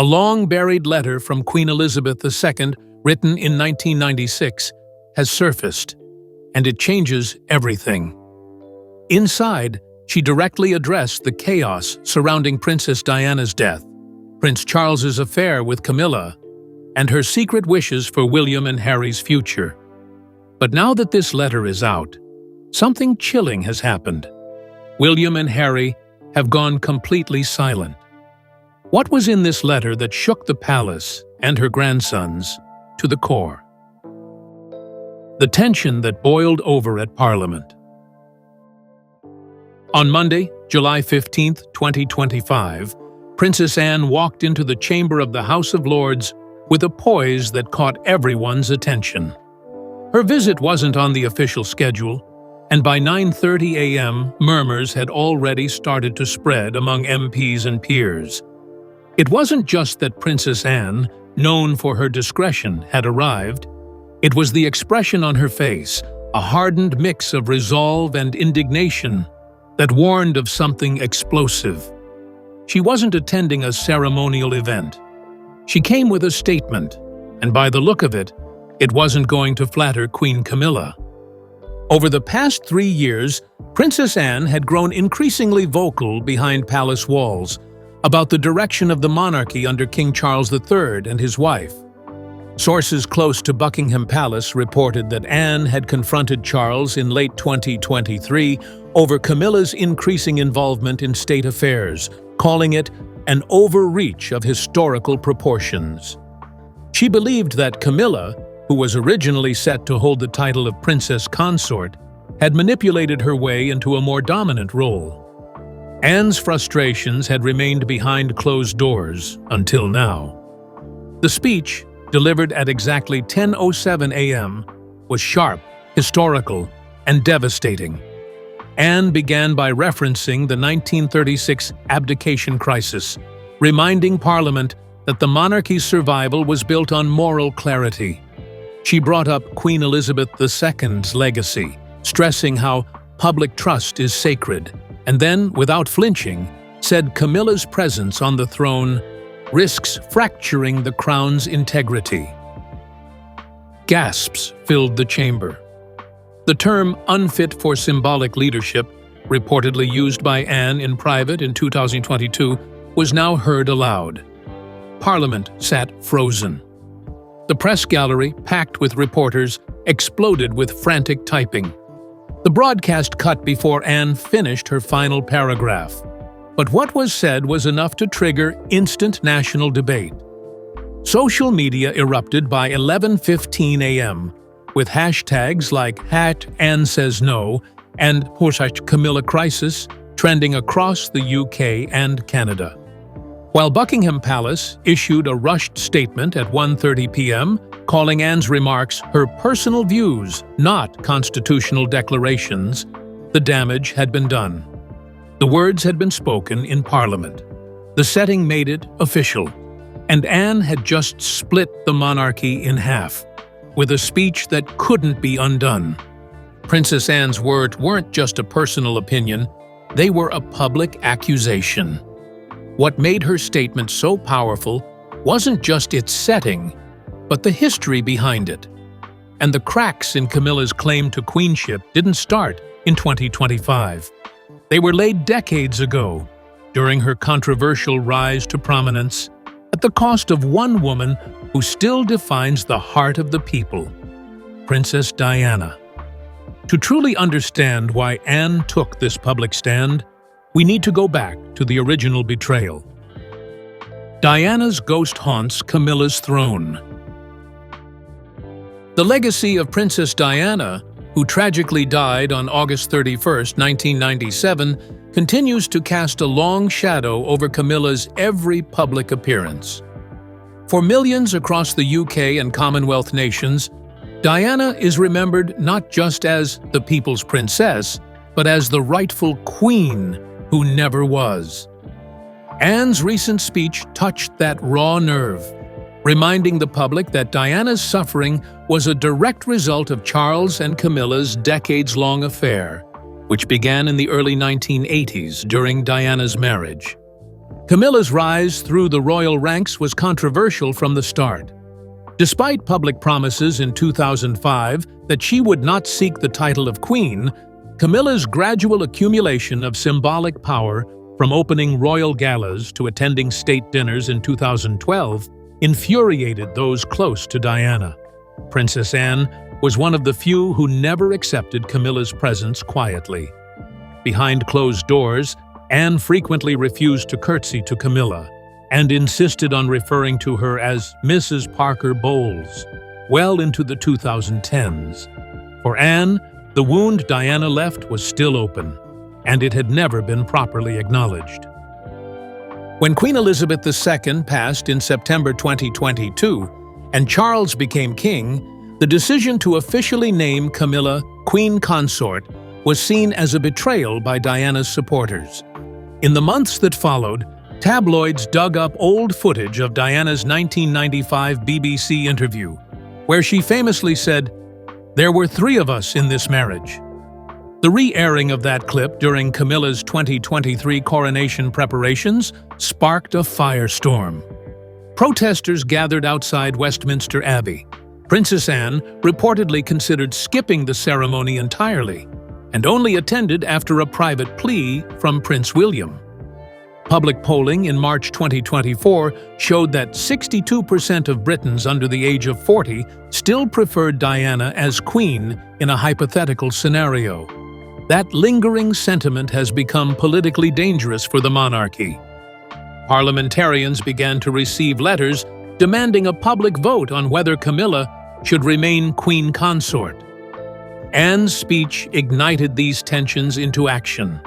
A long-buried letter from Queen Elizabeth II, written in 1996, has surfaced, and it changes everything. Inside, she directly addressed the chaos surrounding Princess Diana's death, Prince Charles's affair with Camilla, and her secret wishes for William and Harry's future. But now that this letter is out, something chilling has happened. William and Harry have gone completely silent. What was in this letter that shook the palace and her grandsons to the core? The tension that boiled over at Parliament. On Monday, July 15, 2025, Princess Anne walked into the chamber of the House of Lords with a poise that caught everyone's attention. Her visit wasn't on the official schedule, and by 9:30 a.m., murmurs had already started to spread among MPs and peers. It wasn't just that Princess Anne, known for her discretion, had arrived. It was the expression on her face, a hardened mix of resolve and indignation that warned of something explosive. She wasn't attending a ceremonial event. She came with a statement, and by the look of it, it wasn't going to flatter Queen Camilla. Over the past 3 years, Princess Anne had grown increasingly vocal behind palace walls about the direction of the monarchy under King Charles III and his wife. Sources close to Buckingham Palace reported that Anne had confronted Charles in late 2023 over Camilla's increasing involvement in state affairs, calling it an overreach of historical proportions. She believed that Camilla, who was originally set to hold the title of Princess Consort, had manipulated her way into a more dominant role. Anne's frustrations had remained behind closed doors until now. The speech, delivered at exactly 10:07 a.m., was sharp, historical, and devastating. Anne began by referencing the 1936 abdication crisis, reminding Parliament that the monarchy's survival was built on moral clarity. She brought up Queen Elizabeth II's legacy, stressing how public trust is sacred, and then, without flinching, said Camilla's presence on the throne risks fracturing the crown's integrity. Gasps filled the chamber. The term unfit for symbolic leadership, reportedly used by Anne in private in 2022, was now heard aloud. Parliament sat frozen. The press gallery, packed with reporters, exploded with frantic typing. The broadcast cut before Anne finished her final paragraph. But what was said was enough to trigger instant national debate. Social media erupted by 11:15 a.m., with hashtags like #AnneSaysNo and #CamillaCrisis trending across the UK and Canada. While Buckingham Palace issued a rushed statement at 1:30 p.m., calling Anne's remarks her personal views, not constitutional declarations, the damage had been done. The words had been spoken in Parliament. The setting made it official, and Anne had just split the monarchy in half, with a speech that couldn't be undone. Princess Anne's words weren't just a personal opinion, they were a public accusation. What made her statement so powerful wasn't just its setting, but the history behind it. And the cracks in Camilla's claim to queenship didn't start in 2025. They were laid decades ago, during her controversial rise to prominence, at the cost of one woman who still defines the heart of the people, Princess Diana. To truly understand why Anne took this public stand, we need to go back to the original betrayal. Diana's ghost haunts Camilla's throne. The legacy of Princess Diana, who tragically died on August 31, 1997, continues to cast a long shadow over Camilla's every public appearance. For millions across the UK and Commonwealth nations, Diana is remembered not just as the people's princess, but as the rightful queen who never was. Anne's recent speech touched that raw nerve, reminding the public that Diana's suffering was a direct result of Charles and Camilla's decades-long affair, which began in the early 1980s during Diana's marriage. Camilla's rise through the royal ranks was controversial from the start. Despite public promises in 2005 that she would not seek the title of queen, Camilla's gradual accumulation of symbolic power, from opening royal galas to attending state dinners in 2012, infuriated those close to Diana. Princess Anne was one of the few who never accepted Camilla's presence quietly. Behind closed doors, Anne frequently refused to curtsy to Camilla and insisted on referring to her as Mrs. Parker Bowles, well into the 2010s. For Anne, the wound Diana left was still open, and it had never been properly acknowledged. When Queen Elizabeth II passed in September 2022 and Charles became king, the decision to officially name Camilla Queen Consort was seen as a betrayal by Diana's supporters. In the months that followed, tabloids dug up old footage of Diana's 1995 BBC interview, where she famously said, "There were 3 of us in this marriage." The re-airing of that clip during Camilla's 2023 coronation preparations sparked a firestorm. Protesters gathered outside Westminster Abbey. Princess Anne reportedly considered skipping the ceremony entirely and only attended after a private plea from Prince William. Public polling in March 2024 showed that 62% of Britons under the age of 40 still preferred Diana as queen in a hypothetical scenario. That lingering sentiment has become politically dangerous for the monarchy. Parliamentarians began to receive letters demanding a public vote on whether Camilla should remain queen consort. Anne's speech ignited these tensions into action.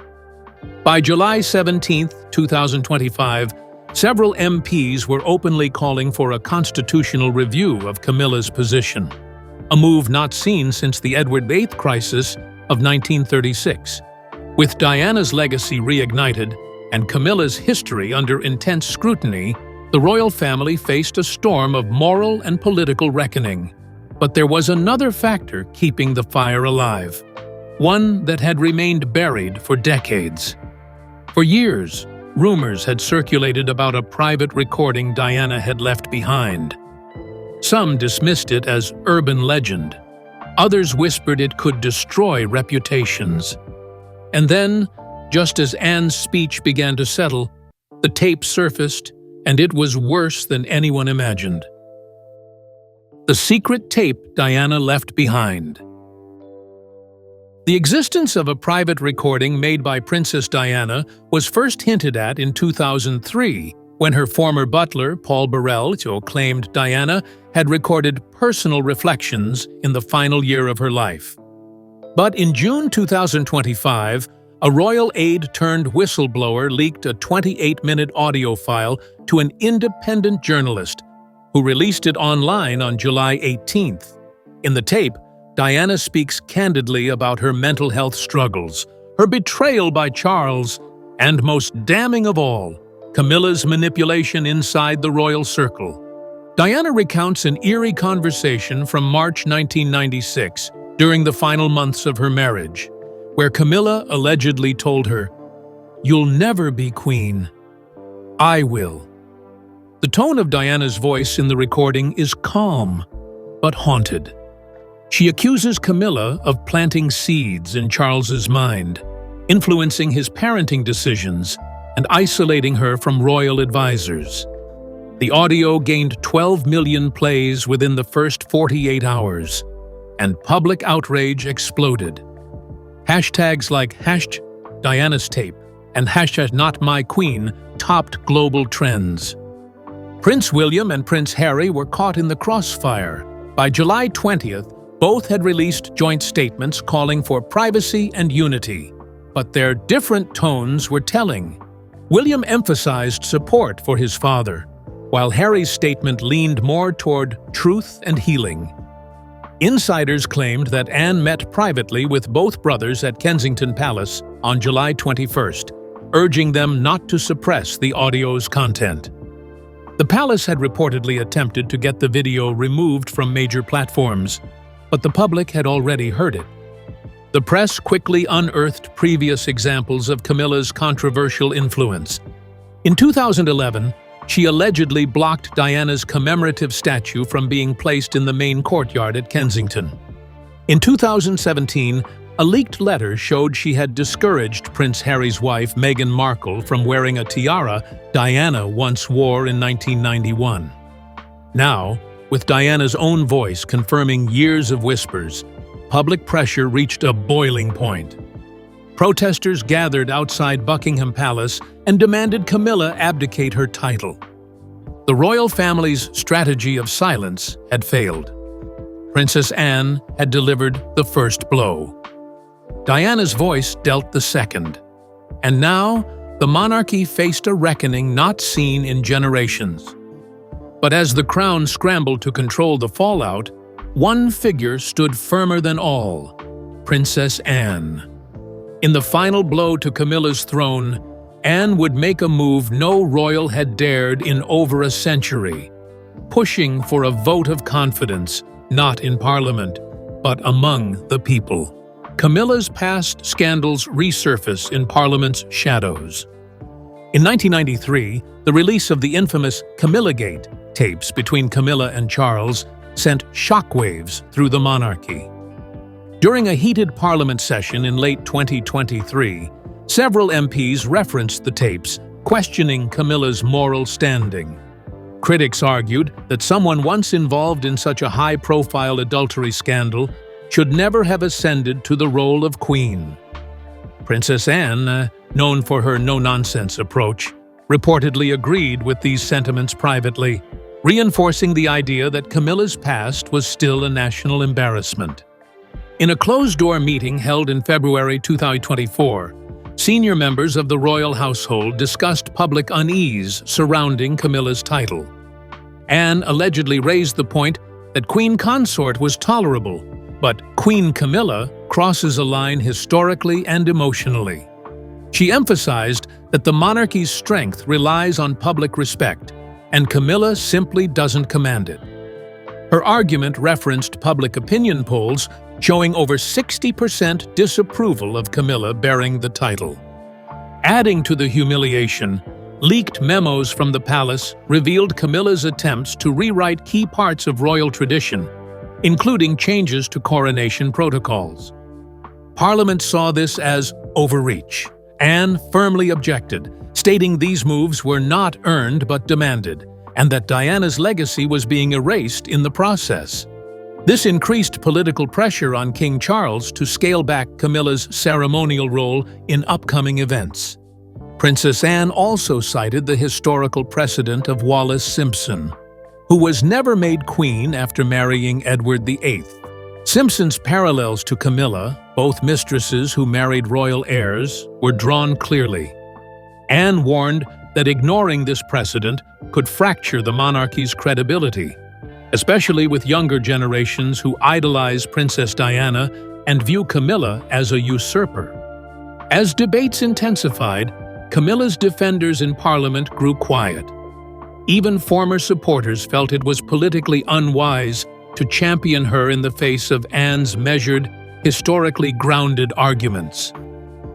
By July 17, 2025, several MPs were openly calling for a constitutional review of Camilla's position, a move not seen since the Edward VIII crisis of 1936. With Diana's legacy reignited and Camilla's history under intense scrutiny, the royal family faced a storm of moral and political reckoning. But there was another factor keeping the fire alive, one that had remained buried for decades. For years, rumors had circulated about a private recording Diana had left behind. Some dismissed it as urban legend. Others whispered it could destroy reputations. And then, just as Anne's speech began to settle, the tape surfaced, and it was worse than anyone imagined. The secret tape Diana left behind. The existence of a private recording made by Princess Diana was first hinted at in 2003, when her former butler, Paul Burrell, claimed Diana had recorded personal reflections in the final year of her life. But in June 2025, a royal aide-turned-whistleblower leaked a 28-minute audio file to an independent journalist, who released it online on July 18th. In the tape, Diana speaks candidly about her mental health struggles, her betrayal by Charles, and most damning of all, Camilla's manipulation inside the royal circle. Diana recounts an eerie conversation from March 1996, during the final months of her marriage, where Camilla allegedly told her, "You'll never be queen. I will." The tone of Diana's voice in the recording is calm, but haunted. She accuses Camilla of planting seeds in Charles's mind, influencing his parenting decisions and isolating her from royal advisors. The audio gained 12 million plays within the first 48 hours, and public outrage exploded. Hashtags like #Diana's tape and #NotMyQueen topped global trends. Prince William and Prince Harry were caught in the crossfire. By July 20th, both had released joint statements calling for privacy and unity. But their different tones were telling. William emphasized support for his father, while Harry's statement leaned more toward truth and healing. Insiders claimed that Anne met privately with both brothers at Kensington Palace on July 21st, urging them not to suppress the audio's content. The palace had reportedly attempted to get the video removed from major platforms, but the public had already heard it. The press quickly unearthed previous examples of Camilla's controversial influence. In 2011, she allegedly blocked Diana's commemorative statue from being placed in the main courtyard at Kensington. In 2017, a leaked letter showed she had discouraged Prince Harry's wife, Meghan Markle, from wearing a tiara Diana once wore in 1991. Now, with Diana's own voice confirming years of whispers, public pressure reached a boiling point. Protesters gathered outside Buckingham Palace and demanded Camilla abdicate her title. The royal family's strategy of silence had failed. Princess Anne had delivered the first blow. Diana's voice dealt the second. And now, the monarchy faced a reckoning not seen in generations. But as the crown scrambled to control the fallout, one figure stood firmer than all: Princess Anne. In the final blow to Camilla's throne, Anne would make a move no royal had dared in over a century, pushing for a vote of confidence, not in Parliament, but among the people. Camilla's past scandals resurface in Parliament's shadows. In 1993, the release of the infamous Camillagate tapes between Camilla and Charles sent shockwaves through the monarchy. During a heated Parliament session in late 2023, several MPs referenced the tapes, questioning Camilla's moral standing. Critics argued that someone once involved in such a high-profile adultery scandal should never have ascended to the role of queen. Princess Anne, known for her no-nonsense approach, reportedly agreed with these sentiments privately, reinforcing the idea that Camilla's past was still a national embarrassment. In a closed-door meeting held in February 2024, senior members of the royal household discussed public unease surrounding Camilla's title. Anne allegedly raised the point that Queen Consort was tolerable, but Queen Camilla crosses a line historically and emotionally. She emphasized that the monarchy's strength relies on public respect, and Camilla simply doesn't command it. Her argument referenced public opinion polls showing over 60% disapproval of Camilla bearing the title. Adding to the humiliation, leaked memos from the palace revealed Camilla's attempts to rewrite key parts of royal tradition, including changes to coronation protocols. Parliament saw this as overreach. Anne firmly objected, stating these moves were not earned but demanded, and that Diana's legacy was being erased in the process. This increased political pressure on King Charles to scale back Camilla's ceremonial role in upcoming events. Princess Anne also cited the historical precedent of Wallis Simpson, who was never made queen after marrying Edward VIII. Simpson's parallels to Camilla, both mistresses who married royal heirs, were drawn clearly. Anne warned that ignoring this precedent could fracture the monarchy's credibility, especially with younger generations who idolize Princess Diana and view Camilla as a usurper. As debates intensified, Camilla's defenders in Parliament grew quiet. Even former supporters felt it was politically unwise to champion her in the face of Anne's measured, historically grounded arguments.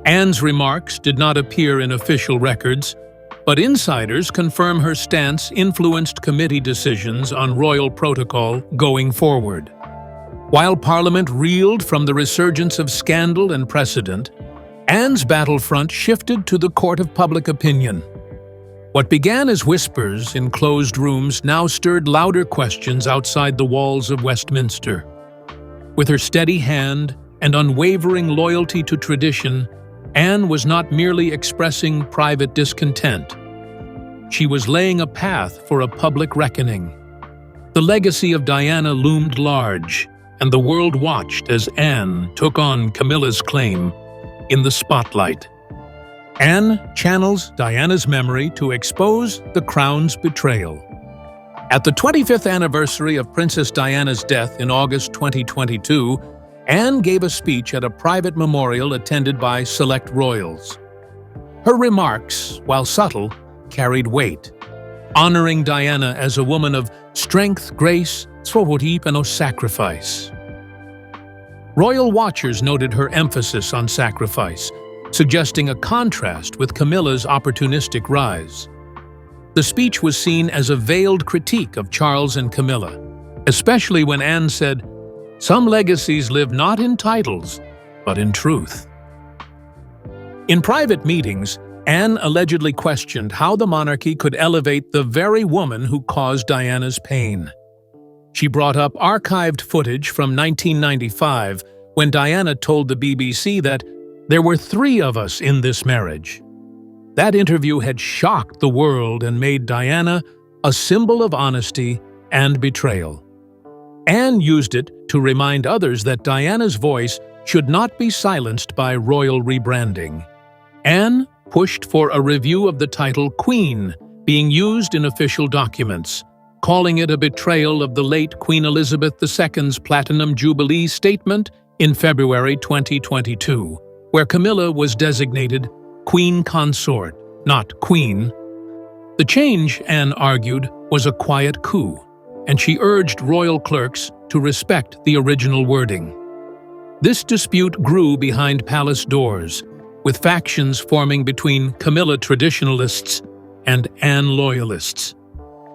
Anne's remarks did not appear in official records, but insiders confirm her stance influenced committee decisions on royal protocol going forward. While Parliament reeled from the resurgence of scandal and precedent, Anne's battlefront shifted to the court of public opinion. What began as whispers in closed rooms now stirred louder questions outside the walls of Westminster. With her steady hand and unwavering loyalty to tradition, Anne was not merely expressing private discontent. She was laying a path for a public reckoning. The legacy of Diana loomed large, and the world watched as Anne took on Camilla's claim in the spotlight. Anne channels Diana's memory to expose the crown's betrayal. At the 25th anniversary of Princess Diana's death in August 2022, Anne gave a speech at a private memorial attended by select royals. Her remarks, while subtle, carried weight, honoring Diana as a woman of strength, grace, and sacrifice. Royal watchers noted her emphasis on sacrifice, suggesting a contrast with Camilla's opportunistic rise. The speech was seen as a veiled critique of Charles and Camilla, especially when Anne said, "Some legacies live not in titles, but in truth." In private meetings, Anne allegedly questioned how the monarchy could elevate the very woman who caused Diana's pain. She brought up archived footage from 1995 when Diana told the BBC that there were 3 of us in this marriage. That interview had shocked the world and made Diana a symbol of honesty and betrayal. Anne used it to remind others that Diana's voice should not be silenced by royal rebranding. Anne pushed for a review of the title Queen being used in official documents, calling it a betrayal of the late Queen Elizabeth II's Platinum Jubilee statement in February 2022, where Camilla was designated Queen Consort, not Queen. The change, Anne argued, was a quiet coup, and she urged royal clerks to respect the original wording. This dispute grew behind palace doors, with factions forming between Camilla traditionalists and Anne loyalists.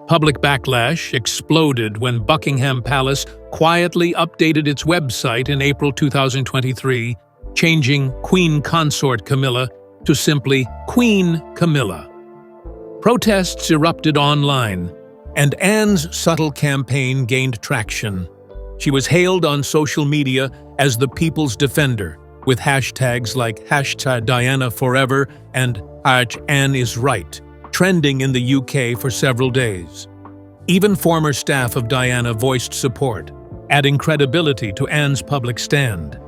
Public backlash exploded when Buckingham Palace quietly updated its website in April 2023, changing Queen Consort Camilla to simply Queen Camilla. Protests erupted online, and Anne's subtle campaign gained traction. She was hailed on social media as the people's defender, with hashtags like #DianaForever and #AnneIsRight, trending in the UK for several days. Even former staff of Diana voiced support, adding credibility to Anne's public stand.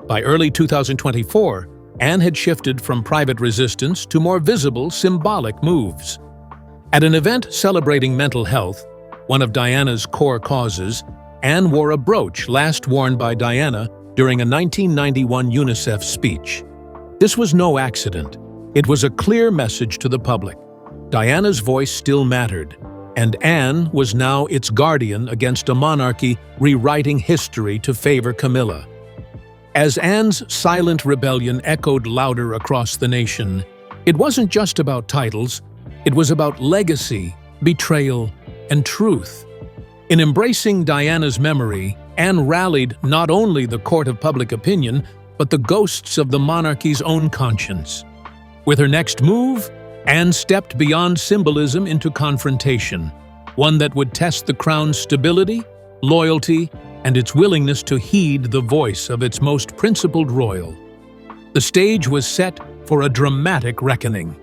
By early 2024, Anne had shifted from private resistance to more visible, symbolic moves. At an event celebrating mental health, one of Diana's core causes, Anne wore a brooch last worn by Diana during a 1991 UNICEF speech. This was no accident. It was a clear message to the public. Diana's voice still mattered, and Anne was now its guardian against a monarchy rewriting history to favor Camilla. As Anne's silent rebellion echoed louder across the nation, it wasn't just about titles, it was about legacy, betrayal, and truth. In embracing Diana's memory, Anne rallied not only the court of public opinion, but the ghosts of the monarchy's own conscience. With her next move, Anne stepped beyond symbolism into confrontation, one that would test the crown's stability, loyalty, and its willingness to heed the voice of its most principled royal. The stage was set for a dramatic reckoning.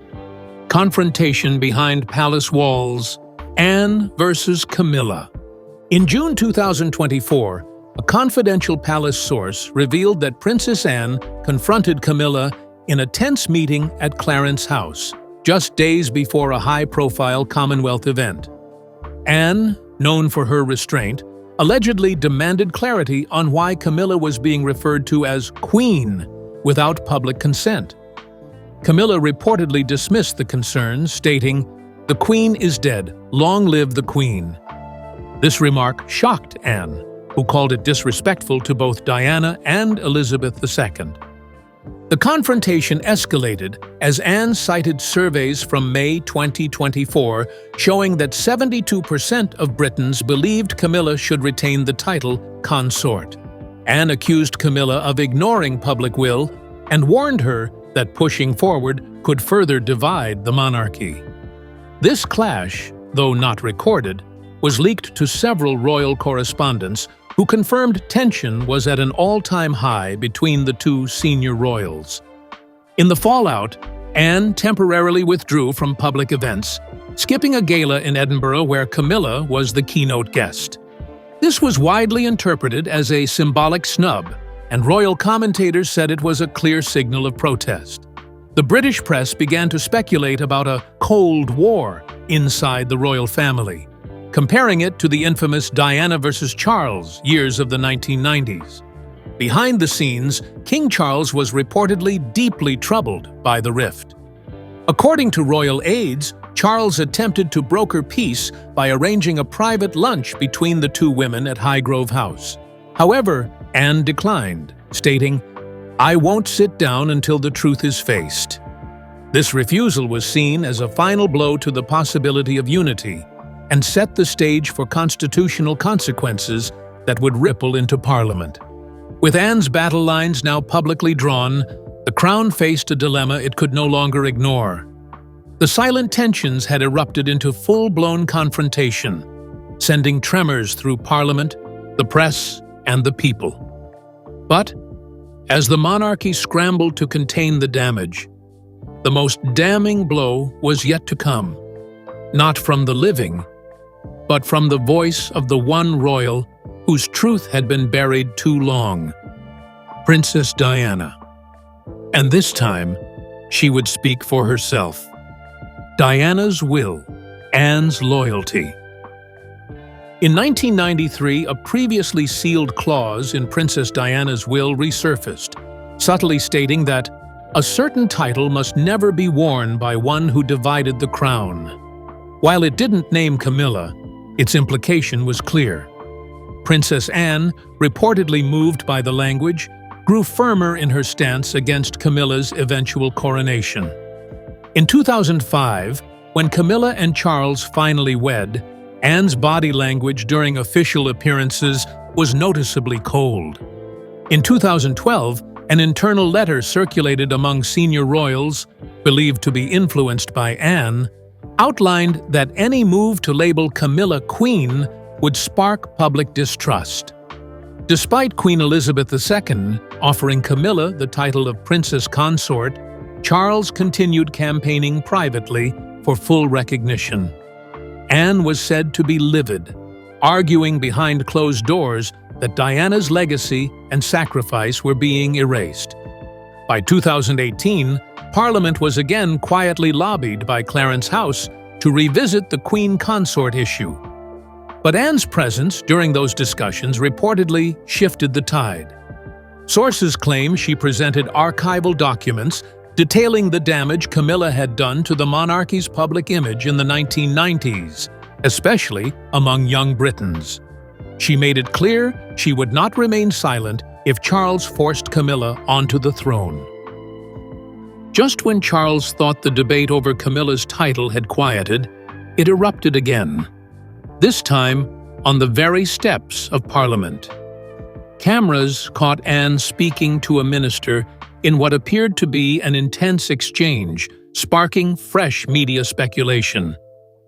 Confrontation behind palace walls, Anne versus Camilla. In June 2024, a confidential palace source revealed that Princess Anne confronted Camilla in a tense meeting at Clarence House, just days before a high-profile Commonwealth event. Anne, known for her restraint, allegedly demanded clarity on why Camilla was being referred to as Queen without public consent. Camilla reportedly dismissed the concerns, stating, "The Queen is dead. Long live the Queen." This remark shocked Anne, who called it disrespectful to both Diana and Elizabeth II. The confrontation escalated as Anne cited surveys from May 2024 showing that 72% of Britons believed Camilla should retain the title consort. Anne accused Camilla of ignoring public will and warned her that pushing forward could further divide the monarchy. This clash, though not recorded, was leaked to several royal correspondents who confirmed tension was at an all-time high between the two senior royals. In the fallout, Anne temporarily withdrew from public events, skipping a gala in Edinburgh where Camilla was the keynote guest. This was widely interpreted as a symbolic snub, and royal commentators said it was a clear signal of protest. The British press began to speculate about a Cold War inside the royal family, comparing it to the infamous Diana versus Charles years of the 1990s. Behind the scenes, King Charles was reportedly deeply troubled by the rift. According to royal aides, Charles attempted to broker peace by arranging a private lunch between the two women at Highgrove House. However, Anne declined, stating, "I won't sit down until the truth is faced." This refusal was seen as a final blow to the possibility of unity and set the stage for constitutional consequences that would ripple into Parliament. With Anne's battle lines now publicly drawn, the Crown faced a dilemma it could no longer ignore. The silent tensions had erupted into full-blown confrontation, sending tremors through Parliament, the press, and the people. But, as the monarchy scrambled to contain the damage, the most damning blow was yet to come, not from the living, but from the voice of the one royal whose truth had been buried too long, Princess Diana. And this time, she would speak for herself. Diana's will, Anne's loyalty. In 1993, a previously sealed clause in Princess Diana's will resurfaced, subtly stating that a certain title must never be worn by one who divided the crown. While it didn't name Camilla, its implication was clear. Princess Anne, reportedly moved by the language, grew firmer in her stance against Camilla's eventual coronation. In 2005, when Camilla and Charles finally wed, Anne's body language during official appearances was noticeably cold. In 2012, an internal letter circulated among senior royals, believed to be influenced by Anne, outlined that any move to label Camilla Queen would spark public distrust. Despite Queen Elizabeth II offering Camilla the title of Princess Consort, Charles continued campaigning privately for full recognition. Anne was said to be livid, arguing behind closed doors that Diana's legacy and sacrifice were being erased. By 2018, Parliament was again quietly lobbied by Clarence House to revisit the Queen Consort issue. But Anne's presence during those discussions reportedly shifted the tide. Sources claim she presented archival documents detailing the damage Camilla had done to the monarchy's public image in the 1990s, especially among young Britons. She made it clear she would not remain silent if Charles forced Camilla onto the throne. Just when Charles thought the debate over Camilla's title had quieted, it erupted again. This time, on the very steps of Parliament. Cameras caught Anne speaking to a minister in what appeared to be an intense exchange, sparking fresh media speculation.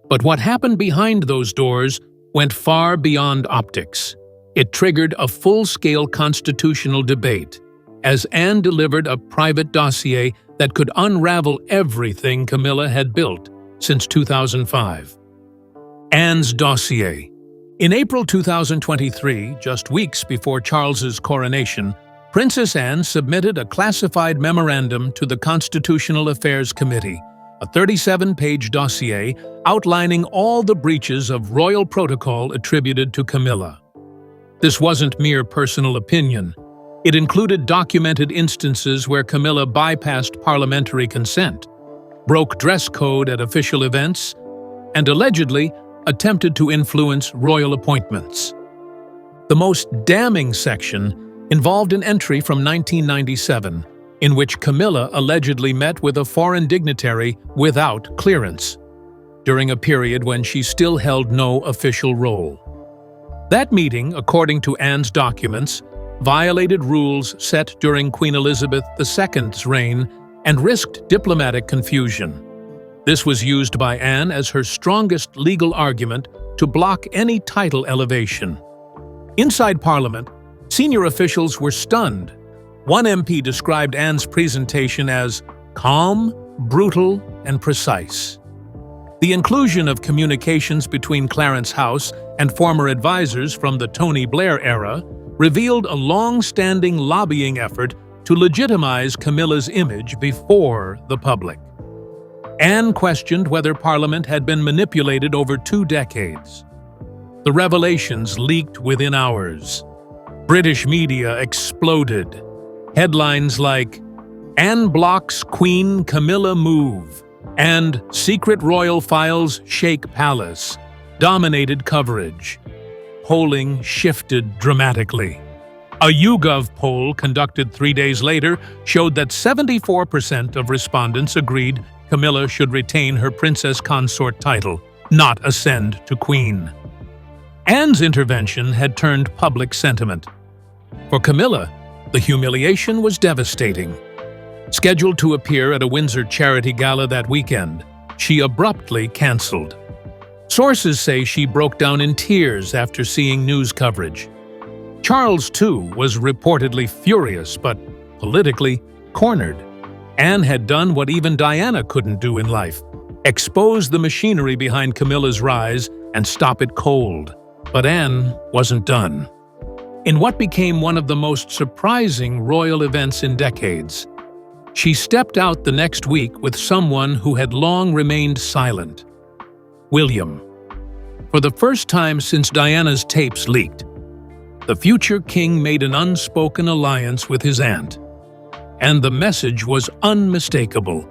But what happened behind those doors went far beyond optics. It triggered a full-scale constitutional debate, as Anne delivered a private dossier that could unravel everything Camilla had built since 2005. Anne's dossier. In April 2023, just weeks before Charles's coronation, Princess Anne submitted a classified memorandum to the Constitutional Affairs Committee, a 37-page dossier outlining all the breaches of royal protocol attributed to Camilla. This wasn't mere personal opinion. It included documented instances where Camilla bypassed parliamentary consent, broke dress code at official events, and allegedly attempted to influence royal appointments. The most damning section involved an entry from 1997, in which Camilla allegedly met with a foreign dignitary without clearance, during a period when she still held no official role. That meeting, according to Anne's documents, violated rules set during Queen Elizabeth II's reign and risked diplomatic confusion. This was used by Anne as her strongest legal argument to block any title elevation. Inside Parliament, senior officials were stunned. One MP described Anne's presentation as calm, brutal, and precise. The inclusion of communications between Clarence House and former advisors from the Tony Blair era revealed a long-standing lobbying effort to legitimize Camilla's image before the public. Anne questioned whether Parliament had been manipulated over 2 decades. The revelations leaked within hours. British media exploded. Headlines like, "Anne blocks Queen Camilla move," and "Secret royal files shake palace," dominated coverage. Polling shifted dramatically. A YouGov poll conducted 3 days later showed that 74% of respondents agreed Camilla should retain her princess consort title, not ascend to queen. Anne's intervention had turned public sentiment. For Camilla, the humiliation was devastating. Scheduled to appear at a Windsor charity gala that weekend, she abruptly canceled. Sources say she broke down in tears after seeing news coverage. Charles, too, was reportedly furious, but politically cornered. Anne had done what even Diana couldn't do in life: expose the machinery behind Camilla's rise and stop it cold. But Anne wasn't done. In what became one of the most surprising royal events in decades, she stepped out the next week with someone who had long remained silent: William. For the first time since Diana's tapes leaked, the future king made an unspoken alliance with his aunt. And the message was unmistakable.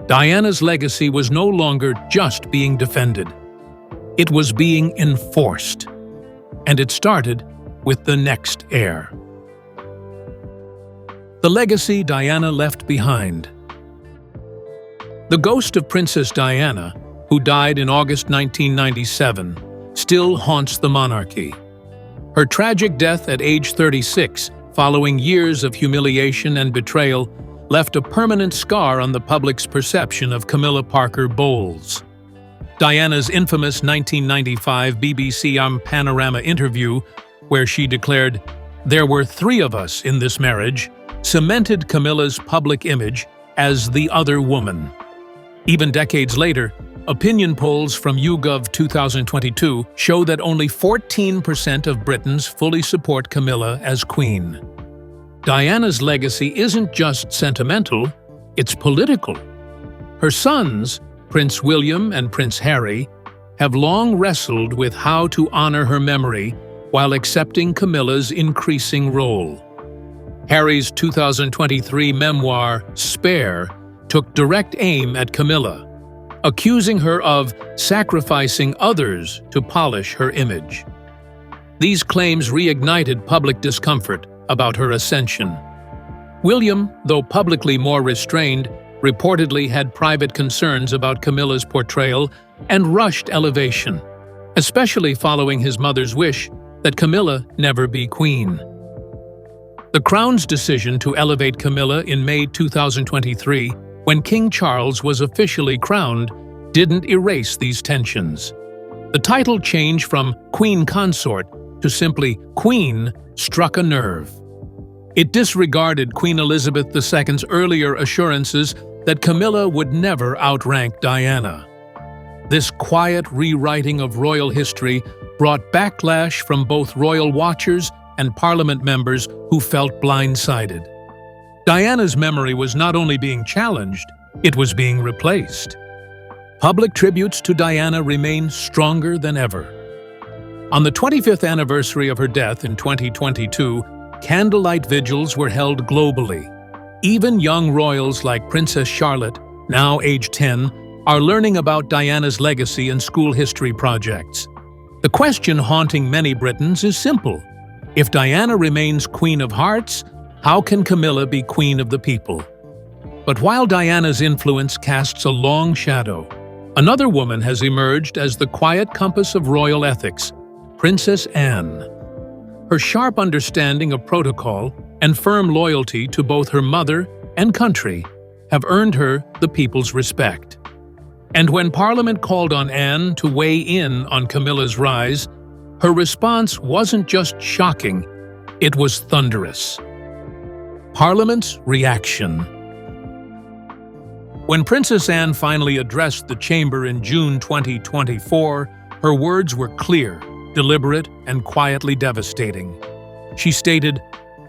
Diana's legacy was no longer just being defended. It was being enforced. And it started with the next heir. The legacy Diana left behind. The ghost of Princess Diana, who died in August 1997, still haunts the monarchy. Her tragic death at age 36, following years of humiliation and betrayal, left a permanent scar on the public's perception of Camilla Parker Bowles. Diana's infamous 1995 BBC Panorama interview, where she declared, "There were 3 of us in this marriage," cemented Camilla's public image as the other woman. Even decades later, opinion polls from YouGov 2022 show that only 14% of Britons fully support Camilla as queen. Diana's legacy isn't just sentimental, it's political. Her sons, Prince William and Prince Harry, have long wrestled with how to honor her memory while accepting Camilla's increasing role. Harry's 2023 memoir, Spare, took direct aim at Camilla, accusing her of sacrificing others to polish her image. These claims reignited public discomfort about her ascension. William, though publicly more restrained, reportedly had private concerns about Camilla's portrayal and rushed elevation, especially following his mother's wish that Camilla never be queen. The Crown's decision to elevate Camilla in May 2023, when King Charles was officially crowned, didn't erase these tensions. The title change from Queen Consort to simply Queen struck a nerve. It disregarded Queen Elizabeth II's earlier assurances that Camilla would never outrank Diana. This quiet rewriting of royal history brought backlash from both royal watchers and Parliament members who felt blindsided. Diana's memory was not only being challenged, it was being replaced. Public tributes to Diana remain stronger than ever. On the 25th anniversary of her death in 2022, candlelight vigils were held globally. Even young royals like Princess Charlotte, now age 10, are learning about Diana's legacy in school history projects. The question haunting many Britons is simple. If Diana remains Queen of Hearts, how can Camilla be Queen of the People? But while Diana's influence casts a long shadow, another woman has emerged as the quiet compass of royal ethics, Princess Anne. Her sharp understanding of protocol and firm loyalty to both her mother and country have earned her the people's respect. And when Parliament called on Anne to weigh in on Camilla's rise, her response wasn't just shocking, it was thunderous. Parliament's reaction. When Princess Anne finally addressed the chamber in June 2024, her words were clear, deliberate, and quietly devastating. She stated,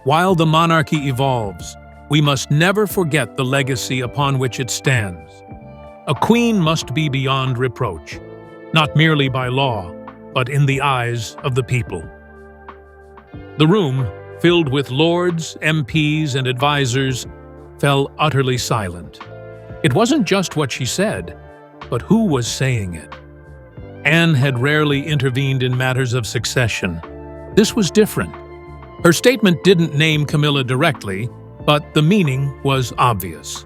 "While the monarchy evolves, we must never forget the legacy upon which it stands. A queen must be beyond reproach, not merely by law, but in the eyes of the people." The room, filled with lords, MPs, and advisors, fell utterly silent. It wasn't just what she said, but who was saying it. Anne had rarely intervened in matters of succession. This was different. Her statement didn't name Camilla directly, but the meaning was obvious.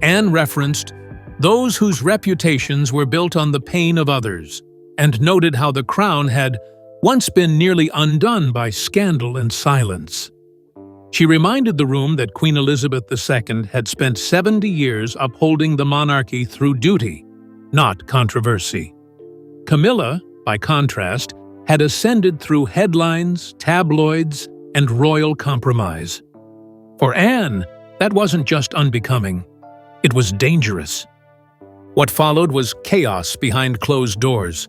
Anne referenced those whose reputations were built on the pain of others, and noted how the crown had once been nearly undone by scandal and silence. She reminded the room that Queen Elizabeth II had spent 70 years upholding the monarchy through duty, not controversy. Camilla, by contrast, had ascended through headlines, tabloids, and royal compromise. For Anne, that wasn't just unbecoming, it was dangerous. What followed was chaos behind closed doors.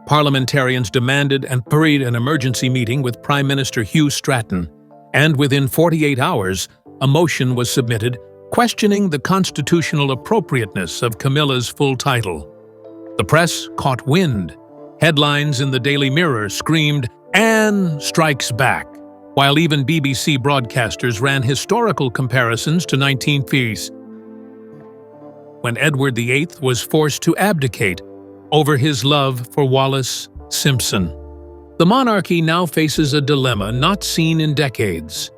Parliamentarians demanded and hurried an emergency meeting with Prime Minister Hugh Stratton, and within 48 hours, a motion was submitted questioning the constitutional appropriateness of Camilla's full title. The press caught wind. Headlines in the Daily Mirror screamed, "Anne strikes back," while even BBC broadcasters ran historical comparisons to 1950s, when Edward VIII was forced to abdicate over his love for Wallis Simpson. The monarchy now faces a dilemma not seen in decades.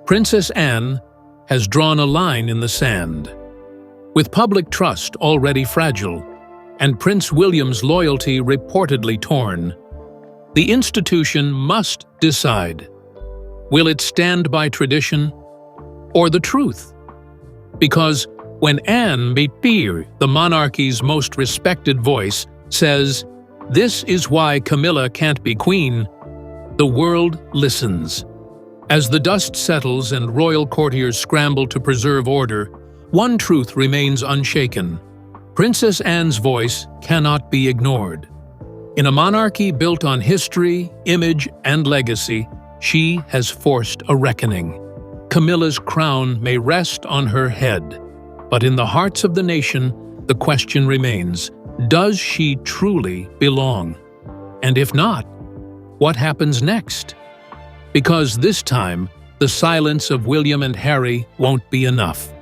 Princess Anne has drawn a line in the sand. With public trust already fragile, and Prince William's loyalty reportedly torn, the institution must decide. Will it stand by tradition or the truth? Because when Anne Bepeer, the monarchy's most respected voice, says, "This is why Camilla can't be queen," the world listens. As the dust settles and royal courtiers scramble to preserve order, one truth remains unshaken. Princess Anne's voice cannot be ignored. In a monarchy built on history, image, and legacy, she has forced a reckoning. Camilla's crown may rest on her head, but in the hearts of the nation, the question remains, does she truly belong? And if not, what happens next? Because this time, the silence of William and Harry won't be enough.